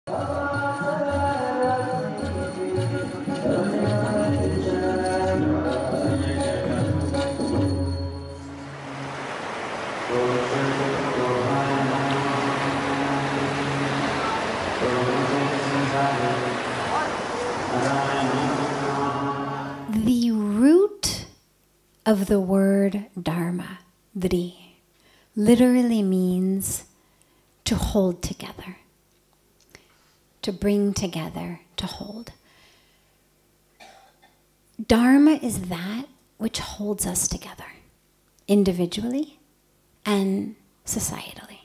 The root of the word Dharma, Dri, literally means to hold together, to bring together, to hold. Dharma is that which holds us together, individually and societally.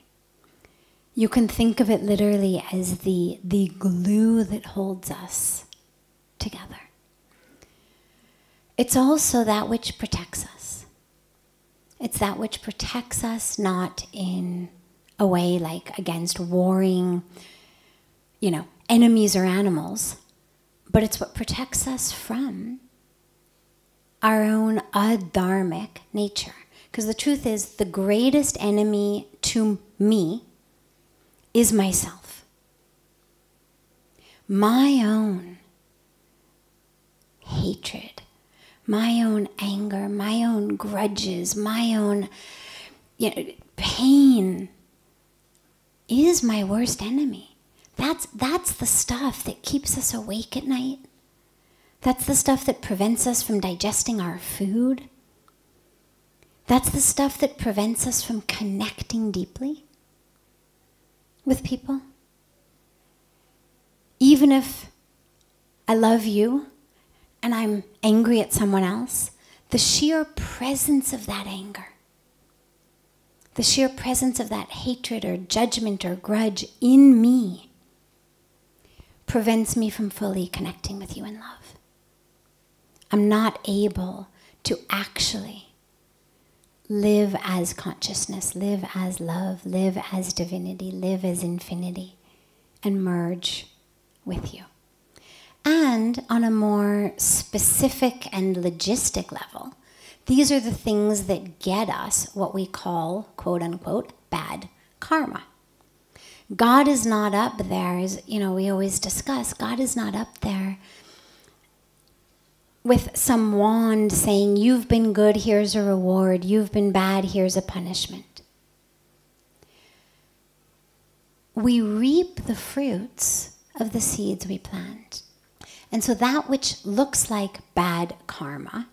You can think of it literally as the glue that holds us together. It's also that which protects us. It's that which protects us not in a way like against warring, enemies or animals, but it's what protects us from our own adharmic nature. Because the truth is, the greatest enemy to me is myself. My own hatred, my own anger, my own grudges, my own pain is my worst enemy. That's the stuff that keeps us awake at night. That's the stuff that prevents us from digesting our food. That's the stuff that prevents us from connecting deeply with people. Even if I love you and I'm angry at someone else, the sheer presence of that anger, the sheer presence of that hatred or judgment or grudge in me prevents me from fully connecting with you in love. I'm not able to actually live as consciousness, live as love, live as divinity, live as infinity, and merge with you. And on a more specific and logistic level, these are the things that get us what we call, quote unquote, bad karma. God is not up there, as we always discuss, God is not up there with some wand saying, you've been good, here's a reward, you've been bad, here's a punishment. We reap the fruits of the seeds we plant. And so that which looks like bad karma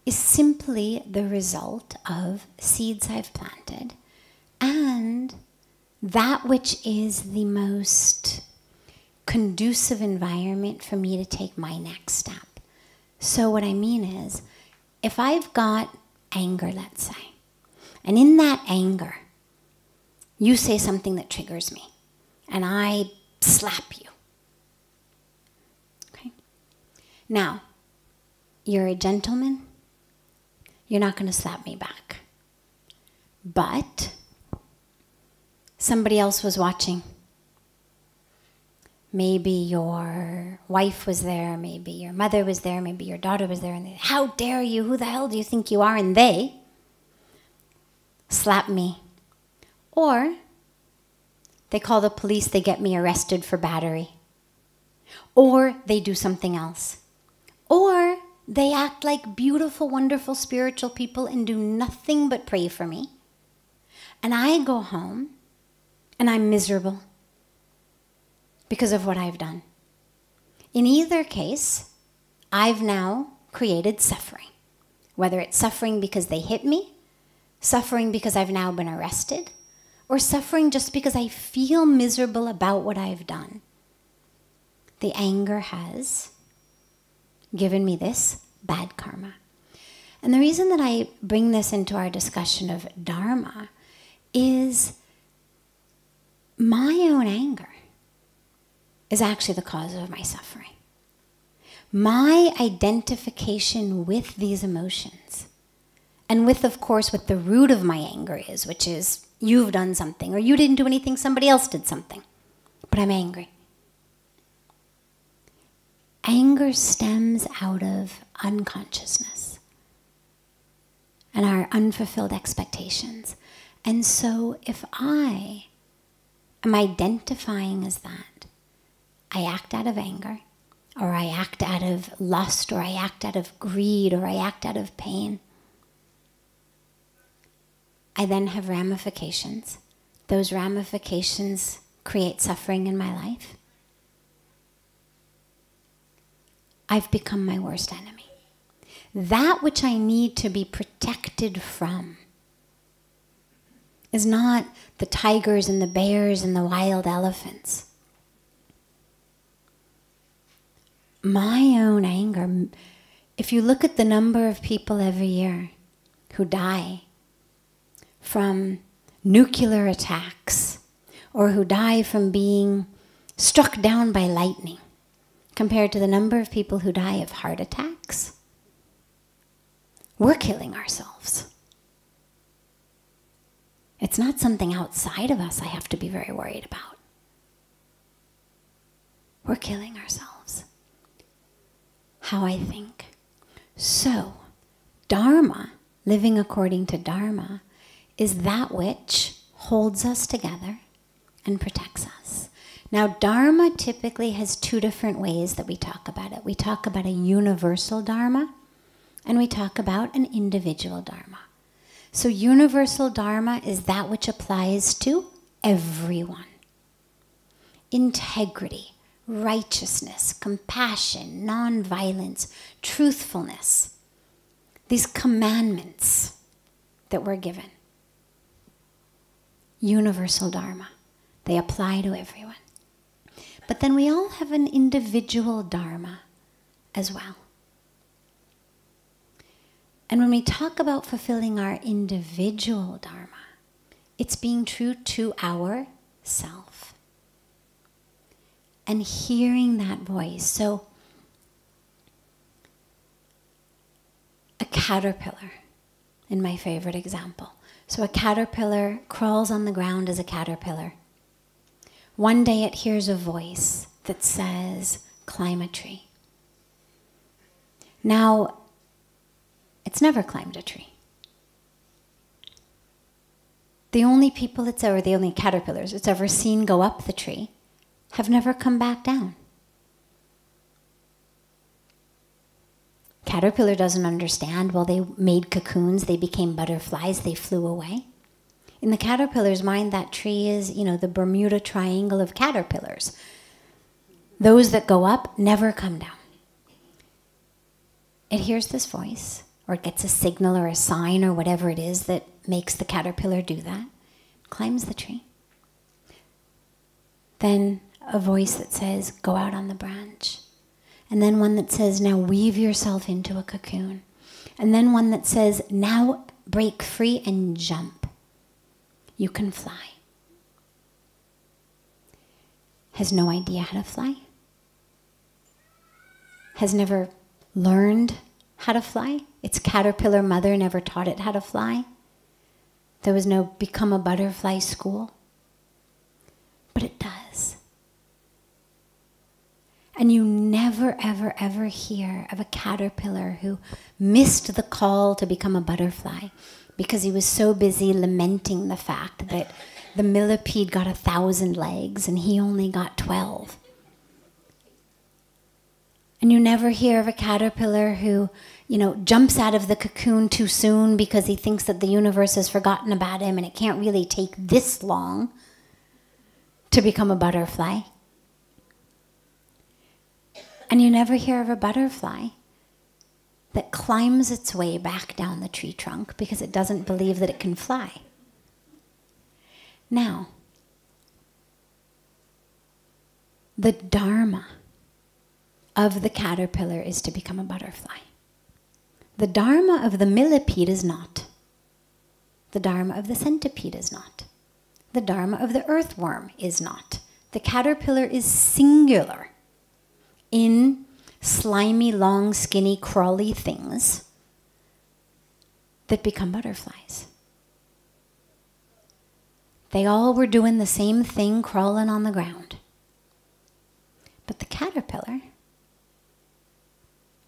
is simply the result of seeds I've planted, and that which is the most conducive environment for me to take my next step. So what I mean is, if I've got anger, let's say, and in that anger, you say something that triggers me, and I slap you. Okay? Now, you're a gentleman, you're not going to slap me back. But somebody else was watching. Maybe your wife was there, maybe your mother was there, maybe your daughter was there, and they, how dare you, who the hell do you think you are? And they slap me. Or they call the police, they get me arrested for battery. Or they do something else. Or they act like beautiful, wonderful, spiritual people and do nothing but pray for me. And I go home and I'm miserable because of what I've done. In either case, I've now created suffering. Whether it's suffering because they hit me, suffering because I've now been arrested, or suffering just because I feel miserable about what I've done. The anger has given me this bad karma. And the reason that I bring this into our discussion of Dharma is my own anger is actually the cause of my suffering. My identification with these emotions, and with, of course, what the root of my anger is, which is you've done something, or you didn't do anything, somebody else did something, but I'm angry. Anger stems out of unconsciousness and our unfulfilled expectations. And so if I am identifying as that, I act out of anger, or I act out of lust, or I act out of greed, or I act out of pain, I then have ramifications. Those ramifications create suffering in my life. I've become my worst enemy. That which I need to be protected from is not the tigers and the bears and the wild elephants. My own anger. If you look at the number of people every year who die from nuclear attacks or who die from being struck down by lightning compared to the number of people who die of heart attacks, we're killing ourselves. It's not something outside of us I have to be very worried about. We're killing ourselves. How I think. So, Dharma, living according to Dharma, is that which holds us together and protects us. Now, Dharma typically has two different ways that we talk about it. We talk about a universal Dharma, and we talk about an individual Dharma. So universal Dharma is that which applies to everyone. Integrity, righteousness, compassion, nonviolence, truthfulness. These commandments that we're given. Universal Dharma. They apply to everyone. But then we all have an individual Dharma as well. And when we talk about fulfilling our individual Dharma, it's being true to ourself. And hearing that voice. So, a caterpillar, in my favorite example. So a caterpillar crawls on the ground as a caterpillar. One day it hears a voice that says, climb a tree. Now, it's never climbed a tree. The only people the only caterpillars it's ever seen go up the tree have never come back down. Caterpillar doesn't understand. Well, they made cocoons, they became butterflies, they flew away. In the caterpillar's mind, that tree is, the Bermuda Triangle of caterpillars. Those that go up never come down. It hears this voice, or it gets a signal or a sign or whatever it is that makes the caterpillar do that, climbs the tree. Then a voice that says, go out on the branch. And then one that says, now weave yourself into a cocoon. And then one that says, now break free and jump. You can fly. Has no idea how to fly. Has never learned how to fly. Its caterpillar mother never taught it how to fly. There was no become a butterfly school. But it does. And you never, ever, ever hear of a caterpillar who missed the call to become a butterfly because he was so busy lamenting the fact that the millipede got 1,000 legs and he only got 12. And you never hear of a caterpillar who, jumps out of the cocoon too soon because he thinks that the universe has forgotten about him and it can't really take this long to become a butterfly. And you never hear of a butterfly that climbs its way back down the tree trunk because it doesn't believe that it can fly. Now, the Dharma of the caterpillar is to become a butterfly. The Dharma of the millipede is not. The Dharma of the centipede is not. The Dharma of the earthworm is not. The caterpillar is singular in slimy, long, skinny, crawly things that become butterflies. They all were doing the same thing, crawling on the ground. But the caterpillar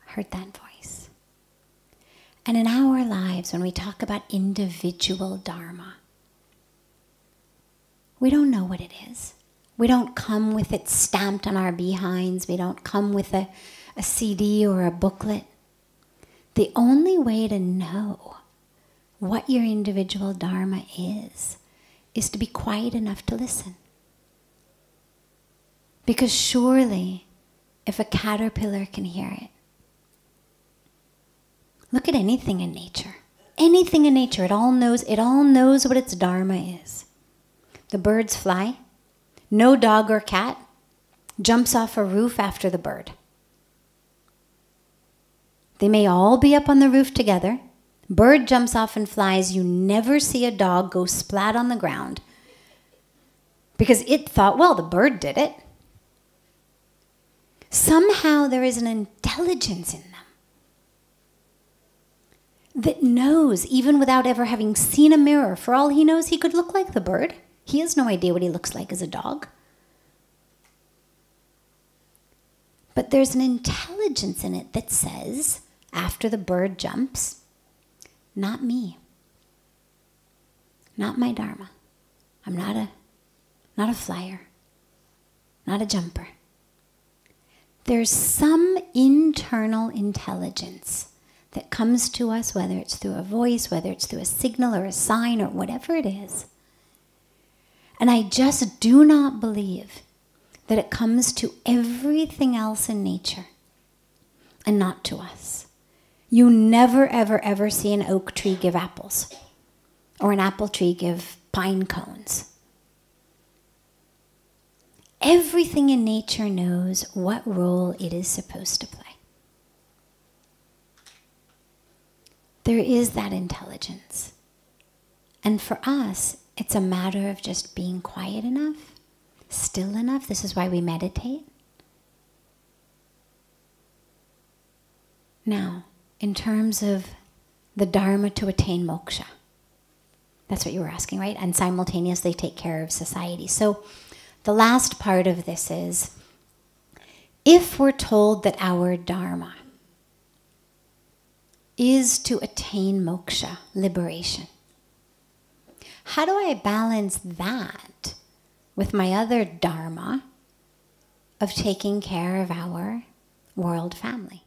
heard that voice. And in our lives, when we talk about individual Dharma, we don't know what it is. We don't come with it stamped on our behinds. We don't come with a CD or a booklet. The only way to know what your individual Dharma is to be quiet enough to listen. Because surely, if a caterpillar can hear it, look at anything in nature. Anything in nature, it all knows what its Dharma is. The birds fly. No dog or cat jumps off a roof after the bird. They may all be up on the roof together. Bird jumps off and flies. You never see a dog go splat on the ground because it thought, well, the bird did it. Somehow there is an intelligence in them that knows, even without ever having seen a mirror. For all he knows, he could look like the bird. He has no idea what he looks like as a dog. But there's an intelligence in it that says, after the bird jumps, not me. Not my Dharma. I'm not a flyer. Not a jumper. There's some internal intelligence that comes to us, whether it's through a voice, whether it's through a signal or a sign or whatever it is. And I just do not believe that it comes to everything else in nature and not to us. You never, ever, ever see an oak tree give apples or an apple tree give pine cones. Everything in nature knows what role it is supposed to play. There is that intelligence. And for us, it's a matter of just being quiet enough, still enough. This is why we meditate. Now, in terms of the Dharma to attain moksha, that's what you were asking, right? And simultaneously take care of society. So the last part of this is, if we're told that our Dharma is to attain moksha, liberation, how do I balance that with my other Dharma of taking care of our world family?